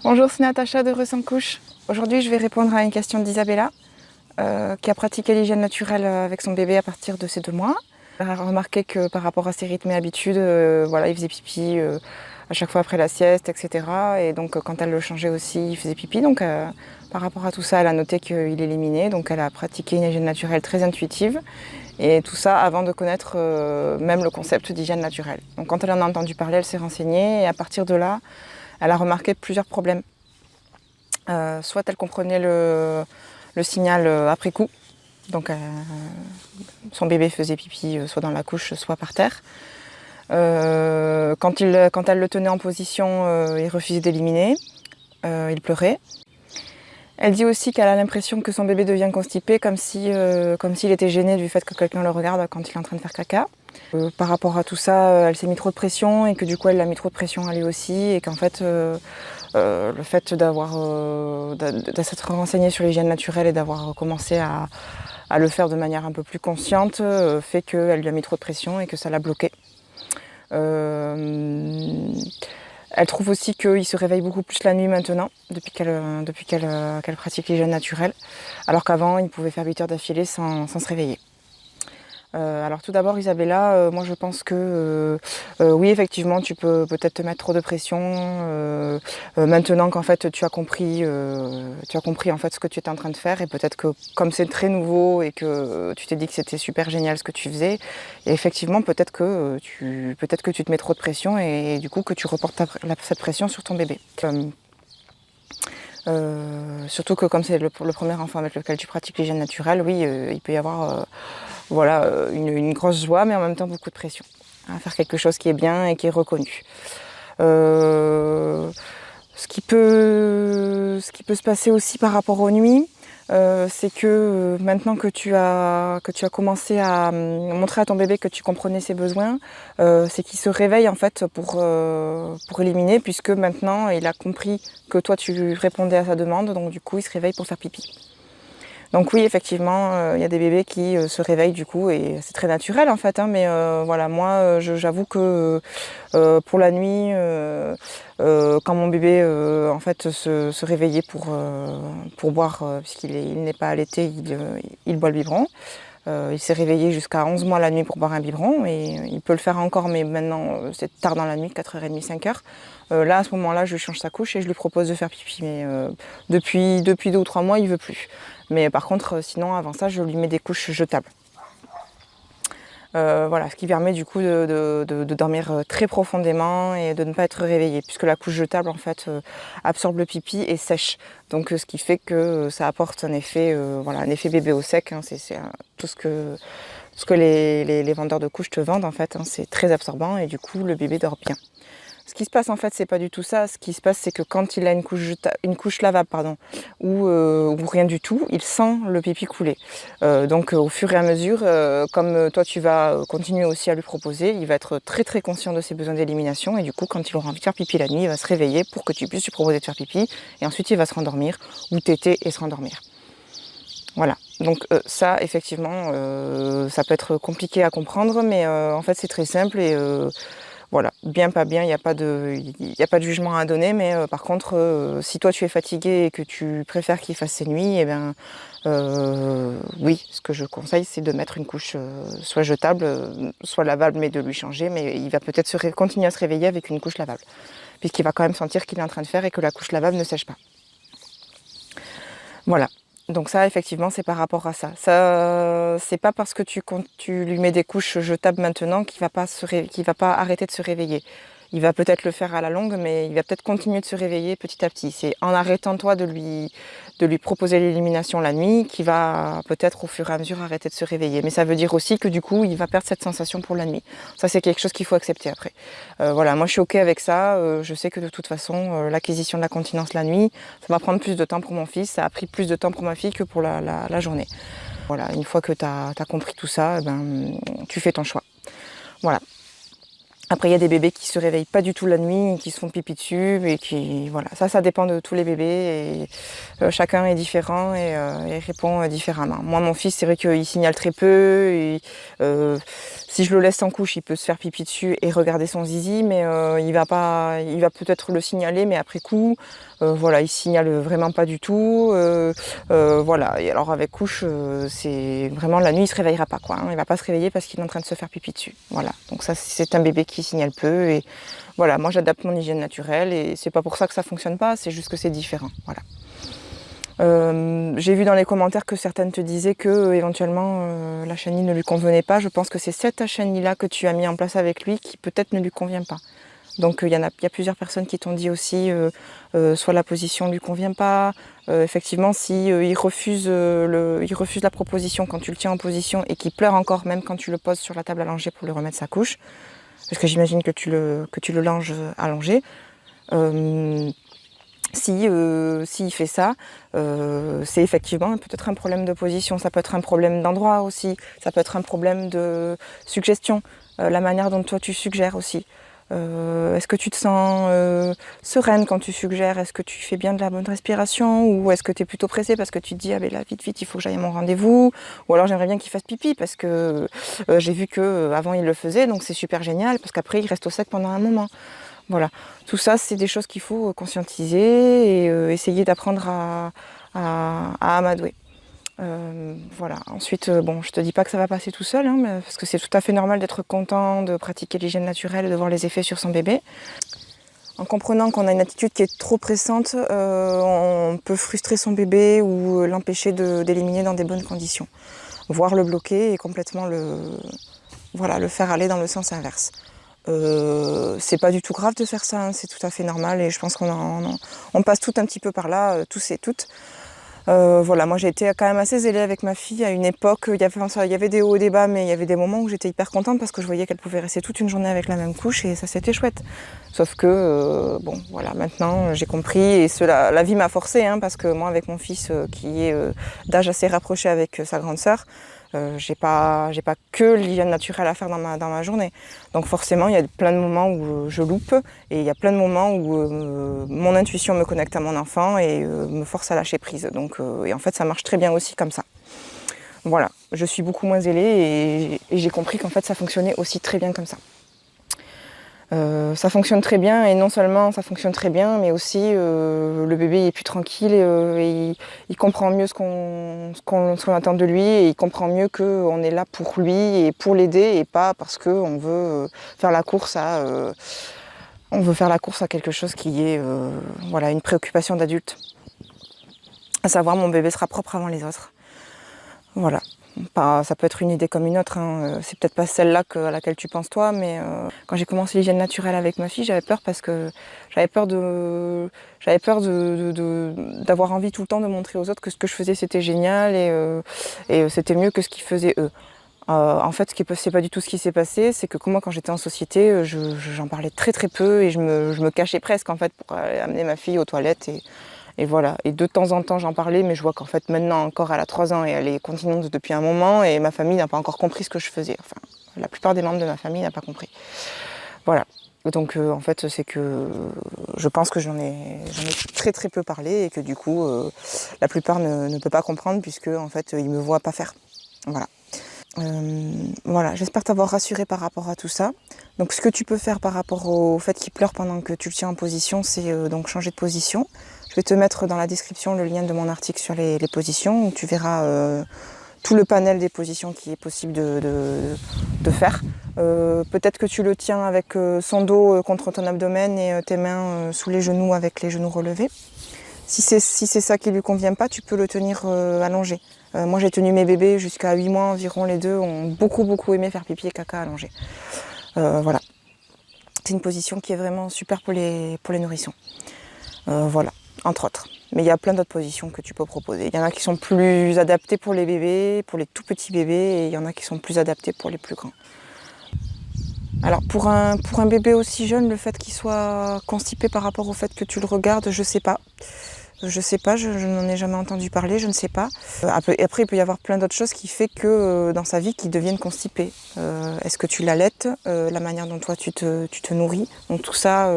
Bonjour, c'est Natacha de Ressens Couche. Aujourd'hui, je vais répondre à une question d'Isabella qui a pratiqué l'hygiène naturelle avec son bébé à partir de ses 2 mois. Elle a remarqué que par rapport à ses rythmes et habitudes, voilà, il faisait pipi à chaque fois après la sieste, etc. Et donc quand elle le changeait aussi, il faisait pipi. Donc par rapport à tout ça, elle a noté qu'il éliminait. Donc elle a pratiqué une hygiène naturelle très intuitive. Et tout ça avant de connaître même le concept d'hygiène naturelle. Donc quand elle en a entendu parler, elle s'est renseignée et à partir de là, elle a remarqué plusieurs problèmes. Soit elle comprenait le signal après coup, donc son bébé faisait pipi soit dans la couche, soit par terre. Quand elle le tenait en position, il refusait d'éliminer, il pleurait. Elle dit aussi qu'elle a l'impression que son bébé devient constipé, comme s'il était gêné du fait que quelqu'un le regarde quand il est en train de faire caca. Par rapport à tout ça, elle s'est mis trop de pression et que du coup elle a mis trop de pression à lui aussi et qu'en fait le fait de s'être renseignée sur l'hygiène naturelle et d'avoir commencé à le faire de manière un peu plus consciente fait qu'elle lui a mis trop de pression et que ça l'a bloqué. Elle trouve aussi qu'il se réveille beaucoup plus la nuit maintenant, depuis qu'elle pratique l'hygiène naturelle, alors qu'avant il pouvait faire 8 heures d'affilée sans se réveiller. Alors tout d'abord Isabella, moi je pense que oui effectivement tu peux peut-être te mettre trop de pression maintenant qu'en fait tu as compris en fait ce que tu étais en train de faire et peut-être que comme c'est très nouveau et que tu t'es dit que c'était super génial ce que tu faisais, et effectivement peut-être que tu te mets trop de pression et du coup que tu reportes cette pression sur ton bébé. Surtout que comme c'est le premier enfant avec lequel tu pratiques l'hygiène naturelle, oui, il peut y avoir une grosse joie, mais en même temps beaucoup de pression à faire quelque chose qui est bien et qui est reconnu. Ce qui peut se passer aussi par rapport aux nuits, c'est que maintenant que tu as commencé à montrer à ton bébé que tu comprenais ses besoins, c'est qu'il se réveille en fait pour éliminer, puisque maintenant il a compris que toi tu répondais à sa demande, donc du coup il se réveille pour faire pipi. Donc oui, effectivement, il y a des bébés qui se réveillent du coup et c'est très naturel en fait, hein, mais voilà, moi j'avoue que pour la nuit, quand mon bébé en fait se réveillait pour boire, puisqu'il n'est pas allaité, il boit le biberon. Il s'est réveillé jusqu'à 11 mois la nuit pour boire un biberon et il peut le faire encore, mais maintenant c'est tard dans la nuit, 4h30, 5h. Là à ce moment-là je lui change sa couche et je lui propose de faire pipi, mais depuis 2 ou 3 mois il veut plus. Mais par contre sinon avant ça je lui mets des couches jetables. Voilà, ce qui permet du coup de dormir très profondément et de ne pas être réveillé, puisque la couche jetable en fait absorbe le pipi et sèche. Donc ce qui fait que ça apporte un effet, un effet bébé au sec, hein, c'est tout ce que les vendeurs de couches te vendent en fait, hein, c'est très absorbant et du coup le bébé dort bien. Ce qui se passe en fait, c'est pas du tout ça. Ce qui se passe, c'est que quand il a une couche lavable, ou rien du tout, il sent le pipi couler. Donc au fur et à mesure, comme toi tu vas continuer aussi à lui proposer, il va être très très conscient de ses besoins d'élimination et du coup quand il aura envie de faire pipi la nuit, il va se réveiller pour que tu puisses lui proposer de faire pipi et ensuite il va se rendormir ou téter et se rendormir. Voilà, donc ça effectivement, ça peut être compliqué à comprendre, mais en fait c'est très simple et voilà, bien, pas bien, il n'y a pas de jugement à donner, mais par contre, si toi tu es fatigué et que tu préfères qu'il fasse ses nuits, eh bien, oui, ce que je conseille, c'est de mettre une couche soit jetable, soit lavable, mais de lui changer, mais il va peut-être continuer à se réveiller avec une couche lavable, puisqu'il va quand même sentir qu'il est en train de faire et que la couche lavable ne sèche pas. Voilà. Donc ça, effectivement, c'est par rapport à ça. Ça, c'est pas parce que tu lui mets des couches jetables maintenant qu'il va pas arrêter de se réveiller. Il va peut-être le faire à la longue, mais il va peut-être continuer de se réveiller petit à petit. C'est en arrêtant toi de lui proposer l'élimination la nuit qu'il va peut-être au fur et à mesure arrêter de se réveiller. Mais ça veut dire aussi que du coup, il va perdre cette sensation pour la nuit. Ça, c'est quelque chose qu'il faut accepter après. Voilà, moi je suis ok avec ça. Je sais que de toute façon, l'acquisition de la continence la nuit, ça va prendre plus de temps pour mon fils. Ça a pris plus de temps pour ma fille que pour la journée. Voilà, une fois que tu as compris tout ça, tu fais ton choix. Voilà. Après, il y a des bébés qui se réveillent pas du tout la nuit, qui se font pipi dessus, et qui, voilà, ça dépend de tous les bébés, et chacun est différent et répond différemment. Moi, mon fils, c'est vrai qu'il signale très peu, Si je le laisse en couche, il peut se faire pipi dessus et regarder son zizi, mais il va peut-être le signaler, mais après coup, voilà, il signale vraiment pas du tout. Voilà. Et alors avec couche, c'est vraiment la nuit, il se réveillera pas, quoi. Hein. Il va pas se réveiller parce qu'il est en train de se faire pipi dessus. Voilà. Donc ça, c'est un bébé qui signale peu. Et voilà, moi j'adapte mon hygiène naturelle et c'est pas pour ça que ça fonctionne pas, c'est juste que c'est différent. Voilà. J'ai vu dans les commentaires que certaines te disaient que éventuellement la chenille ne lui convenait pas. Je pense que c'est cette chenille-là que tu as mis en place avec lui qui peut-être ne lui convient pas. Donc il y a plusieurs personnes qui t'ont dit aussi soit la position ne lui convient pas. Effectivement, si il refuse la proposition quand tu le tiens en position et qu'il pleure encore même quand tu le poses sur la table allongée pour lui remettre sa couche, parce que j'imagine que tu le langes allongé. S'il fait ça, c'est effectivement peut-être un problème de position, ça peut être un problème d'endroit aussi, ça peut être un problème de suggestion, la manière dont toi tu suggères aussi. Est-ce que tu te sens sereine quand tu suggères? Est-ce que tu fais bien de la bonne respiration? Ou est-ce que tu es plutôt pressée parce que tu te dis ah ben là vite il faut que j'aille à mon rendez-vous? Ou alors j'aimerais bien qu'il fasse pipi parce que j'ai vu que avant il le faisait, donc c'est super génial parce qu'après il reste au sec pendant un moment. Voilà, tout ça c'est des choses qu'il faut conscientiser et essayer d'apprendre à amadouer. Voilà. Ensuite, bon, je te dis pas que ça va passer tout seul, hein, parce que c'est tout à fait normal d'être content de pratiquer l'hygiène naturelle et de voir les effets sur son bébé. En comprenant qu'on a une attitude qui est trop pressante, on peut frustrer son bébé ou l'empêcher d'éliminer dans des bonnes conditions, voire le bloquer et complètement le faire aller dans le sens inverse. C'est pas du tout grave de faire ça, hein, c'est tout à fait normal et je pense qu'on passe tout un petit peu par là, tous et toutes. Voilà, moi j'ai été quand même assez zélée avec ma fille à une époque, il y avait des hauts et des bas, mais il y avait des moments où j'étais hyper contente parce que je voyais qu'elle pouvait rester toute une journée avec la même couche et ça c'était chouette. Sauf que, bon voilà, maintenant j'ai compris et la vie m'a forcée, hein, parce que moi avec mon fils qui est d'âge assez rapproché avec sa grande sœur, j'ai pas que l'hygiène naturelle à faire dans ma journée. Donc forcément, il y a plein de moments où je loupe et il y a plein de moments où mon intuition me connecte à mon enfant et me force à lâcher prise. Donc, et en fait, ça marche très bien aussi comme ça. Voilà, je suis beaucoup moins zélée et j'ai compris qu'en fait, ça fonctionnait aussi très bien comme ça. Ça fonctionne très bien et non seulement ça fonctionne très bien, mais aussi le bébé est plus tranquille et il comprend mieux ce qu'on attend de lui et il comprend mieux qu'on est là pour lui et pour l'aider et pas parce qu'on veut faire la course à quelque chose qui est voilà, une préoccupation d'adulte. À savoir mon bébé sera propre avant les autres. Voilà. Ça peut être une idée comme une autre, hein. C'est peut-être pas celle-là à laquelle tu penses toi, mais quand j'ai commencé l'hygiène naturelle avec ma fille, j'avais peur parce que j'avais peur d'avoir envie tout le temps de montrer aux autres que ce que je faisais c'était génial et c'était mieux que ce qu'ils faisaient eux. En fait, c'est pas du tout ce qui s'est passé, c'est que moi quand j'étais en société, j'en parlais très très peu et je me cachais presque en fait pour amener ma fille aux toilettes et voilà, et de temps en temps j'en parlais, mais je vois qu'en fait maintenant encore elle a 3 ans et elle est continente depuis un moment et ma famille n'a pas encore compris ce que je faisais. Enfin, la plupart des membres de ma famille n'a pas compris. Voilà, donc en fait c'est que je pense que j'en ai très très peu parlé et que du coup la plupart ne peut pas comprendre puisque en fait ils me voient pas faire. Voilà. Voilà, j'espère t'avoir rassuré par rapport à tout ça. Donc ce que tu peux faire par rapport au fait qu'il pleure pendant que tu le tiens en position, c'est donc changer de position. Je vais te mettre dans la description le lien de mon article sur les positions où tu verras tout le panel des positions qui est possible de faire. Peut-être que tu le tiens avec son dos contre ton abdomen et tes mains sous les genoux avec les genoux relevés. Si c'est ça qui lui convient pas, tu peux le tenir allongé. Moi j'ai tenu mes bébés jusqu'à 8 mois environ, les deux ont beaucoup aimé faire pipi et caca allongé. Voilà. C'est une position qui est vraiment super pour les nourrissons. Voilà, entre autres. Mais il y a plein d'autres positions que tu peux proposer. Il y en a qui sont plus adaptées pour les bébés, pour les tout petits bébés, et il y en a qui sont plus adaptées pour les plus grands. Alors pour un bébé aussi jeune, le fait qu'il soit constipé par rapport au fait que tu le regardes, je sais pas. Je sais pas, je n'en ai jamais entendu parler, je ne sais pas. Après, il peut y avoir plein d'autres choses qui fait que dans sa vie qu'ils deviennent constipés. Est-ce que tu l'allaites, la manière dont toi tu te nourris. Donc tout ça,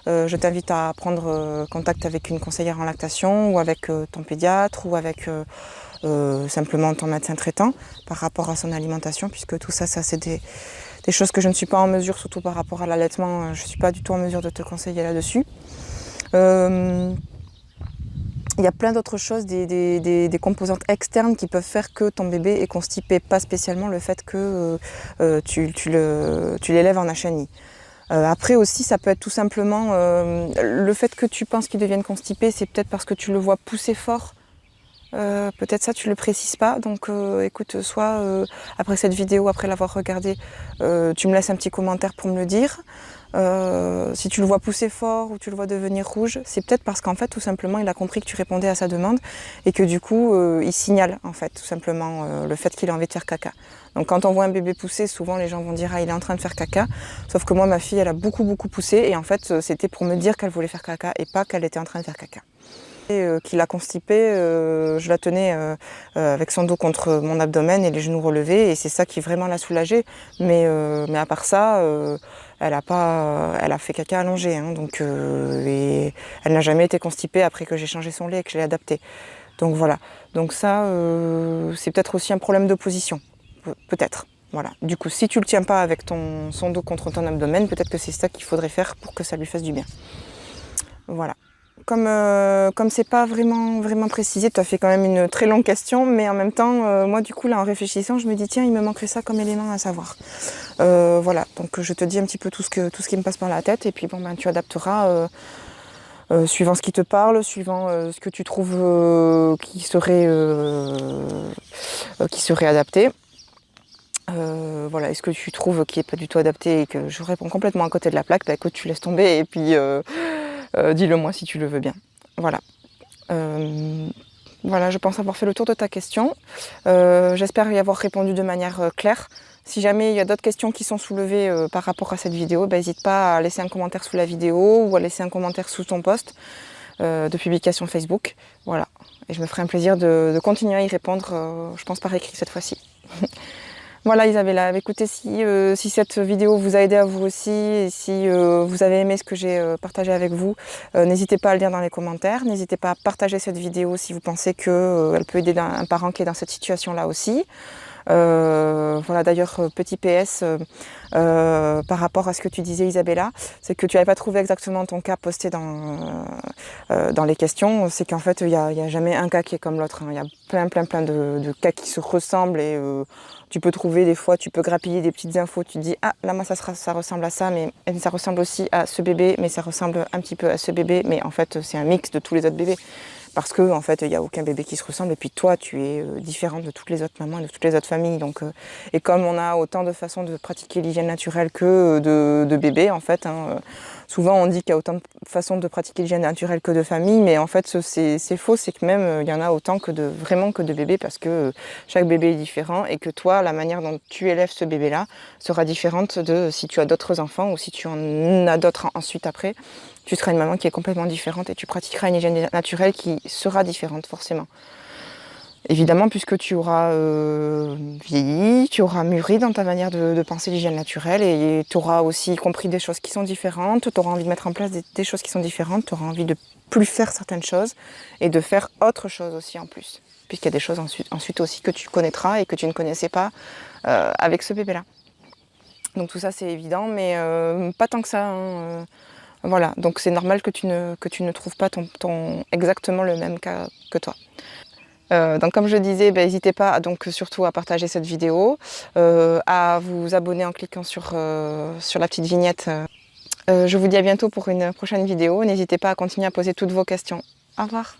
je t'invite à prendre contact avec une conseillère en lactation ou avec ton pédiatre ou avec simplement ton médecin traitant par rapport à son alimentation, puisque tout ça, c'est des choses que je ne suis pas en mesure, surtout par rapport à l'allaitement, je ne suis pas du tout en mesure de te conseiller là-dessus. Il y a plein d'autres choses, des composantes externes qui peuvent faire que ton bébé est constipé, pas spécialement le fait que tu l'élèves en HNI. Après aussi, ça peut être tout simplement le fait que tu penses qu'il devienne constipé, c'est peut-être parce que tu le vois pousser fort. Peut-être ça, tu le précises pas. Donc écoute, soit après cette vidéo, après l'avoir regardée, tu me laisses un petit commentaire pour me le dire. Si tu le vois pousser fort ou tu le vois devenir rouge, c'est peut-être parce qu'en fait, tout simplement, il a compris que tu répondais à sa demande et que du coup, il signale en fait, tout simplement, le fait qu'il a envie de faire caca. Donc quand on voit un bébé pousser, souvent les gens vont dire « Ah, il est en train de faire caca ». Sauf que moi, ma fille, elle a beaucoup poussé et en fait, c'était pour me dire qu'elle voulait faire caca et pas qu'elle était en train de faire caca. Qui l'a constipée, je la tenais avec son dos contre mon abdomen et les genoux relevés et c'est ça qui vraiment l'a soulagée. Mais à part ça, elle a fait caca allongé, hein, donc, et elle n'a jamais été constipée après que j'ai changé son lait et que je l'ai adapté. Donc voilà, donc ça c'est peut-être aussi un problème de position, peut-être. Voilà. Du coup, si tu le tiens pas avec son dos contre ton abdomen, peut-être que c'est ça qu'il faudrait faire pour que ça lui fasse du bien. Voilà. Comme c'est pas vraiment précisé, tu as fait quand même une très longue question, mais en même temps, moi du coup là en réfléchissant, je me dis tiens, il me manquerait ça comme élément à savoir. Voilà, donc je te dis un petit peu tout ce qui me passe par la tête, et puis bon ben tu adapteras suivant ce qui te parle, suivant ce que tu trouves qui serait adapté. Voilà, est-ce que tu trouves qui est pas du tout adapté et que je réponds complètement à côté de la plaque, bah écoute, tu laisses tomber et puis dis-le moi si tu le veux bien. Voilà. Voilà, je pense avoir fait le tour de ta question. J'espère y avoir répondu de manière claire. Si jamais il y a d'autres questions qui sont soulevées par rapport à cette vidéo, n'hésite pas à laisser un commentaire sous la vidéo ou à laisser un commentaire sous ton post de publication Facebook. Voilà. Et je me ferai un plaisir de continuer à y répondre, je pense par écrit cette fois-ci. Voilà Isabella, écoutez, si cette vidéo vous a aidé à vous aussi, et si vous avez aimé ce que j'ai partagé avec vous, n'hésitez pas à le dire dans les commentaires, n'hésitez pas à partager cette vidéo si vous pensez qu'elle peut aider un parent qui est dans cette situation-là aussi. Voilà, d'ailleurs, petit PS par rapport à ce que tu disais Isabella, c'est que tu n'avais pas trouvé exactement ton cas posté dans les questions, c'est qu'en fait il y a jamais un cas qui est comme l'autre, hein. Il y a plein de cas qui se ressemblent et tu peux trouver des fois, tu peux grappiller des petites infos, tu te dis ah là moi ça ressemble à ça, mais ça ressemble aussi à ce bébé, mais ça ressemble un petit peu à ce bébé, mais en fait c'est un mix de tous les autres bébés. Parce que en fait, il n'y a aucun bébé qui se ressemble. Et puis toi, tu es différente de toutes les autres mamans et de toutes les autres familles. Donc, et comme on a autant de façons de pratiquer l'hygiène naturelle que de bébés, en fait, hein, souvent on dit qu'il y a autant de façons de pratiquer l'hygiène naturelle que de familles, mais en fait, c'est faux. C'est que même il y en a autant que vraiment que de bébés, parce que chaque bébé est différent et que toi, la manière dont tu élèves ce bébé-là sera différente de si tu as d'autres enfants ou si tu en as d'autres ensuite après. Tu seras une maman qui est complètement différente et tu pratiqueras une hygiène naturelle qui sera différente forcément. Évidemment, puisque tu auras vieilli, tu auras mûri dans ta manière de penser l'hygiène naturelle et tu auras aussi compris des choses qui sont différentes, tu auras envie de mettre en place des choses qui sont différentes, tu auras envie de plus faire certaines choses et de faire autre chose aussi en plus. Puisqu'il y a des choses ensuite aussi que tu connaîtras et que tu ne connaissais pas avec ce bébé-là. Donc tout ça c'est évident, mais pas tant que ça, hein. Voilà, donc c'est normal que tu ne trouves pas exactement le même cas que toi. Donc comme je disais, n'hésitez pas donc surtout à partager cette vidéo, à vous abonner en cliquant sur la petite vignette. Je vous dis à bientôt pour une prochaine vidéo. N'hésitez pas à continuer à poser toutes vos questions. Au revoir.